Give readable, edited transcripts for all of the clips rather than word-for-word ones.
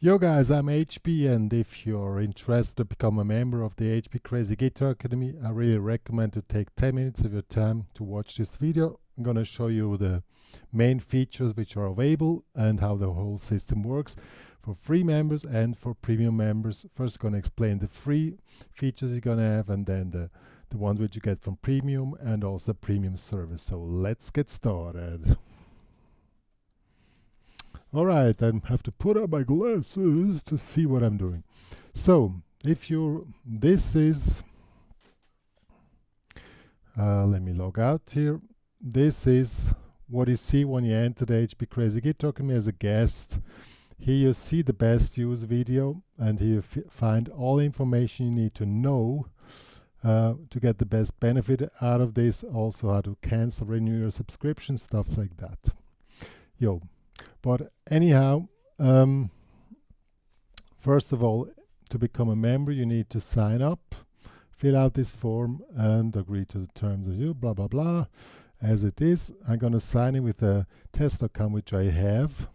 Yo guys, I'm HP, and if you're interested to become a member of the HPCrazy Guitar Academy, I really recommend to take 10 minutes of your time to watch this video. I'm going to show you the main features which are available and how the whole system works for free members and for premium members. First, going to explain the free features you're going to have, and then the ones which you get from premium and also premium service. So let's get started. All right, I have to put on my glasses to see what I'm doing. So, if you're, this is, let me log out here. This is what you see when you enter the HPCrazy Guitar Academy as a guest. Here you see the best use video, and here you find all information you need to know to get the best benefit out of this. Also, how to cancel, renew your subscription, stuff like that. Yo. But anyhow, first of all, to become a member, you need to sign up, fill out this form, and agree to the terms of you, blah, blah, blah. As it is, I'm going to sign in with a test account, which I have.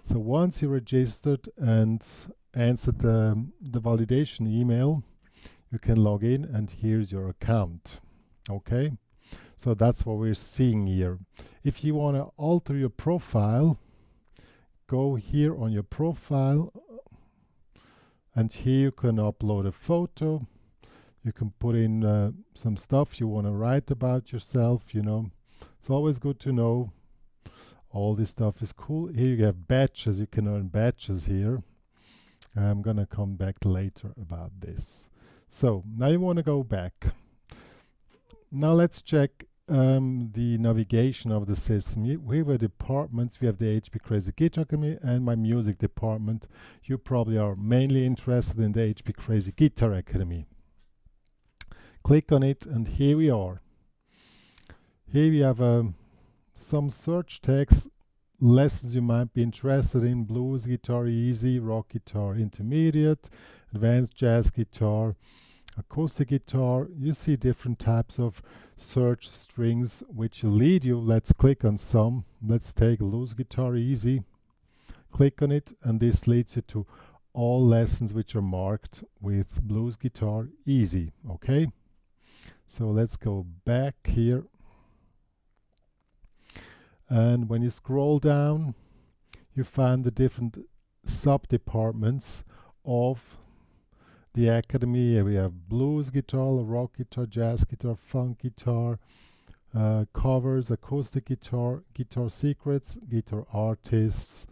So once you're registered and answered the validation email, you can log in, and here's your account. Okay? So that's what we're seeing here. If you want to alter your profile, go here on your profile, and here you can upload a photo. You can put in some stuff you want to write about yourself, you know. It's always good to know. All this stuff is cool. Here you have badges. You can earn badges here. I'm going to come back later about this. So now you want to go back. Now let's check the navigation of the system. We have departments. We have the HPCrazy Guitar Academy and my music department. You probably are mainly interested in the HPCrazy Guitar Academy. Click on it, and here we are. Here we have some search tags, lessons you might be interested in: blues guitar easy, rock guitar intermediate, advanced jazz guitar, acoustic guitar. You see different types of search strings which lead you. Let's click on some. Let's take blues guitar easy. Click on it, and this leads you to all lessons which are marked with blues guitar easy. Okay, so let's go back here, and when you scroll down, you find the different sub-departments of the Academy. Here we have blues guitar, rock guitar, jazz guitar, funk guitar, covers, acoustic guitar, guitar secrets, guitar artists,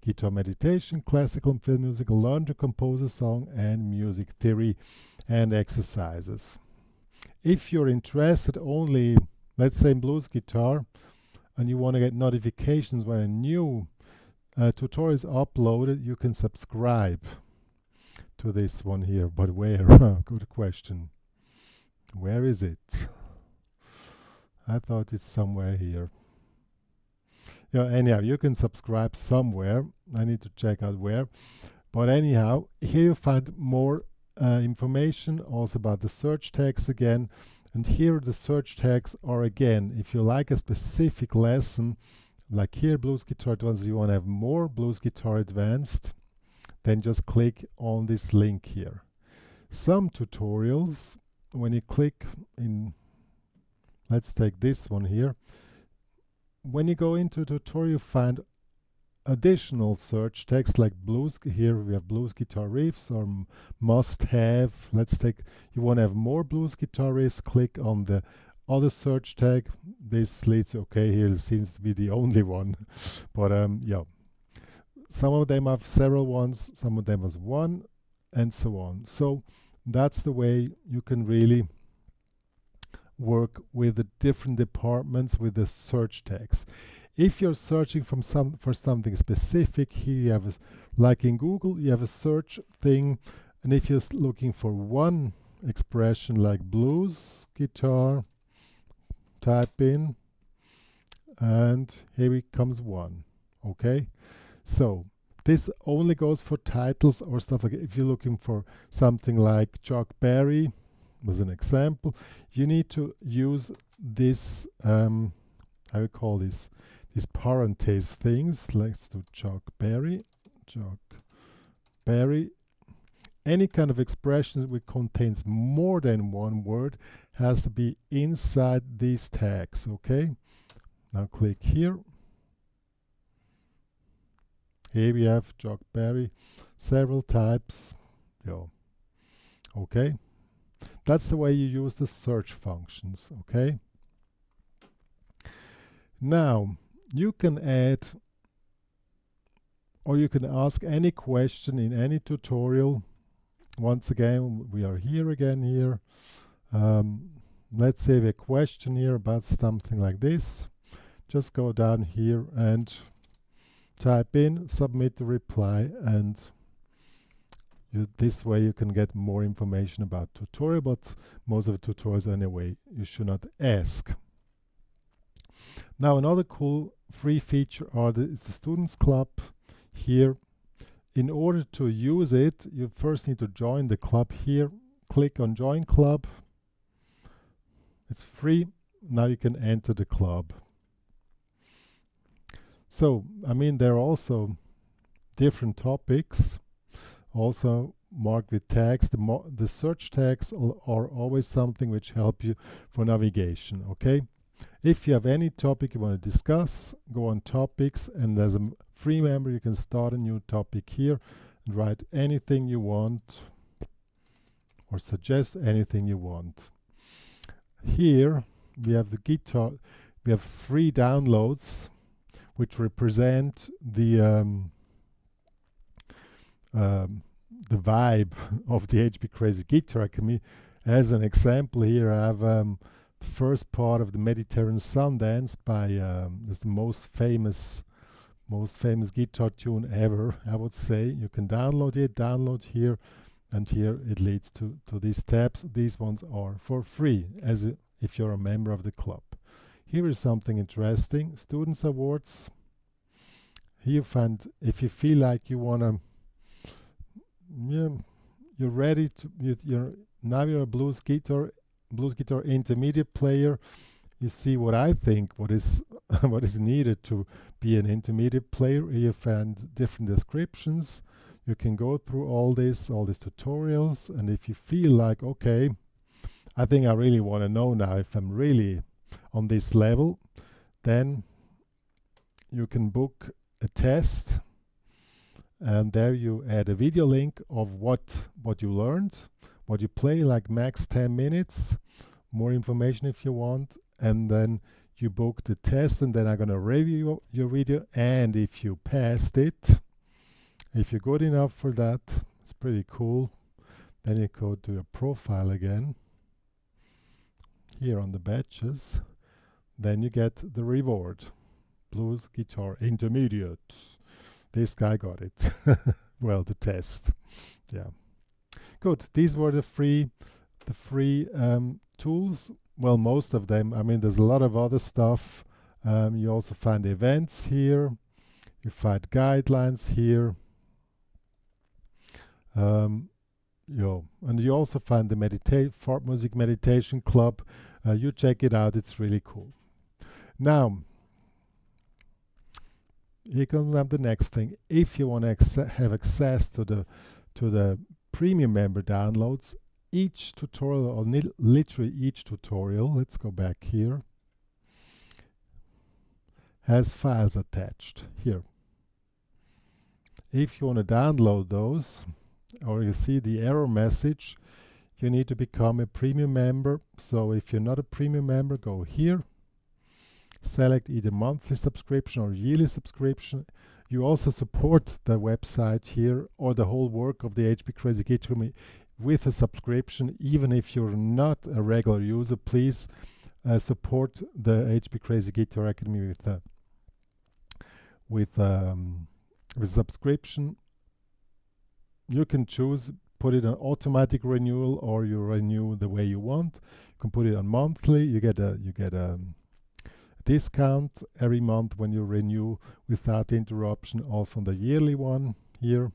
guitar meditation, classical and film music, learn to compose a song, and music theory and exercises. If you're interested only, let's say, in blues guitar, and you want to get notifications when a new tutorial is uploaded, you can subscribe to this one here. But where? Good question. Where is it? I thought it's somewhere here. Yeah, anyhow, you can subscribe somewhere. I need to check out where. But anyhow, here you find more information also about the search tags again. And here the search tags are again, if you like a specific lesson, like here, blues guitar advanced, you want to have more blues guitar advanced, then just click on this link here. Some tutorials, when you click in, let's take this one here. When you go into tutorial, you find additional search text like blues. Here we have blues guitar riffs or must have. Let's take, you want to have more blues guitar riffs, click on the other search tag. This leads, okay, here seems to be the only one. But yeah, some of them have several ones, some of them has one, and so on. So that's the way you can really work with the different departments with the search tags. If you're searching for something specific, here you have, like in Google, you have a search thing, and if you're looking for one expression like blues guitar, type in, and here comes one. Okay, so this only goes for titles or stuff like that. If you're looking for something like Chuck Berry as an example, you need to use this, I would call this, these parentheses things. Let's do Chuck Berry, Chuck Barry. Any kind of expression which contains more than one word has to be inside these tags, okay? Now click here. Here we have Jock Berry, several types. Okay. That's the way you use the search functions, okay? Now, you can add or you can ask any question in any tutorial. Once again, we are here again here. Let's say we have a question here about something like this. Just go down here and type in, submit the reply, and this way you can get more information about tutorial, but most of the tutorials anyway, you should not ask. Now another cool free feature is the Students Club here. In order to use it, you first need to join the club here. Click on Join Club. It's free. Now you can enter the club. So, I mean, there are also different topics, also marked with tags. The search tags are always something which help you for navigation, okay? If you have any topic you want to discuss, go on topics, and as a free member you can start a new topic here and write anything you want or suggest anything you want. Here we have the guitar, we have free downloads which represent the vibe of the HPCrazy Guitar Academy. As an example here I have the first part of the Mediterranean Sundance by is the most famous guitar tune ever, I would say. You can download here, and here it leads to these tabs. These ones are for free if you're a member of the club. Here is something interesting, Students Awards. Here you find, if you feel like you wanna, you're ready to, you're a blues guitar intermediate player. You see what I think, what is what is needed to be an intermediate player. Here you find different descriptions. You can go through all these tutorials, and if you feel like, okay, I think I really want to know now if I'm really on this level, then you can book a test, and there you add a video link of what you learned, what you play, like max 10 minutes, more information if you want, and then you book the test, and then I'm going to review your video, and if you passed it, if you're good enough for that, it's pretty cool, then you go to your profile again, here on the badges, then you get the reward, Blues Guitar Intermediate. This guy got it. Well, the test. Yeah. Good. These were the free tools. Well, most of them. I mean, there's a lot of other stuff. You also find events here. You find guidelines here. And you also find the Fart Music Meditation Club. You check it out. It's really cool. Now, here comes the next thing. If you want to have access to the premium member downloads, each tutorial, or literally each tutorial, let's go back here, has files attached here. If you want to download those, or you see the error message, you need to become a premium member. So if you're not a premium member, go here, select either monthly subscription or yearly subscription. You also support the website here or the whole work of the HPCrazy Guitar Academy with a subscription. Even if you're not a regular user, please support the HPCrazy Guitar Academy with subscription. You can choose, put it on automatic renewal, or you renew the way you want. You can put it on monthly. You get a discount every month when you renew without interruption, also on the yearly one here,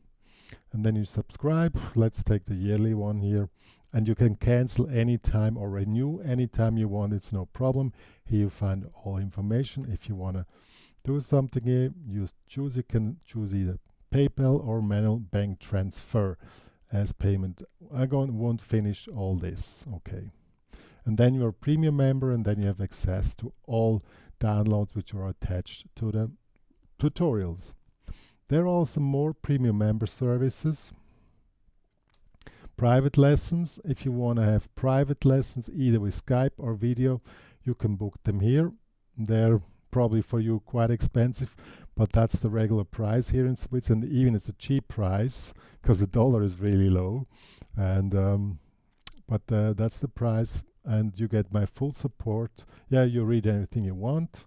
and then you subscribe. Let's take the yearly one here, and you can cancel anytime or renew anytime you want. It's no problem. Here you find all information. If you want to do something here, you can choose either PayPal or manual bank transfer as payment. Won't finish all this. Okay. And then you're a premium member, and then you have access to all downloads which are attached to the tutorials. There are also more premium member services. Private lessons. If you want to have private lessons either with Skype or video, you can book them here. They're probably for you quite expensive, but that's the regular price here in Switzerland. Even it's a cheap price because the dollar is really low, and but that's the price, and you get my full support. Yeah, you read anything you want,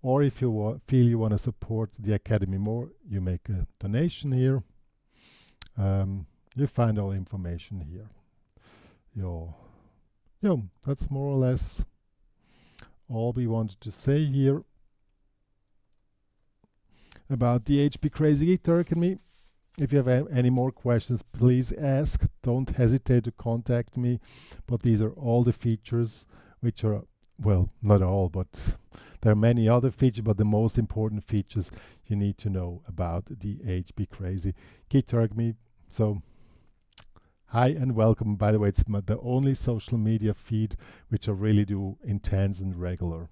or if you feel you want to support the Academy more, you make a donation here. You find all information here. That's more or less all we wanted to say here about the HPCrazy Guitar Academy. If you have any more questions, please ask. Don't hesitate to contact me. But these are all the features which are, well, not all, but there are many other features, but the most important features you need to know about the HPCrazy Guitar Academy. So, hi and welcome. By the way, it's the only social media feed which I really do intense and regular.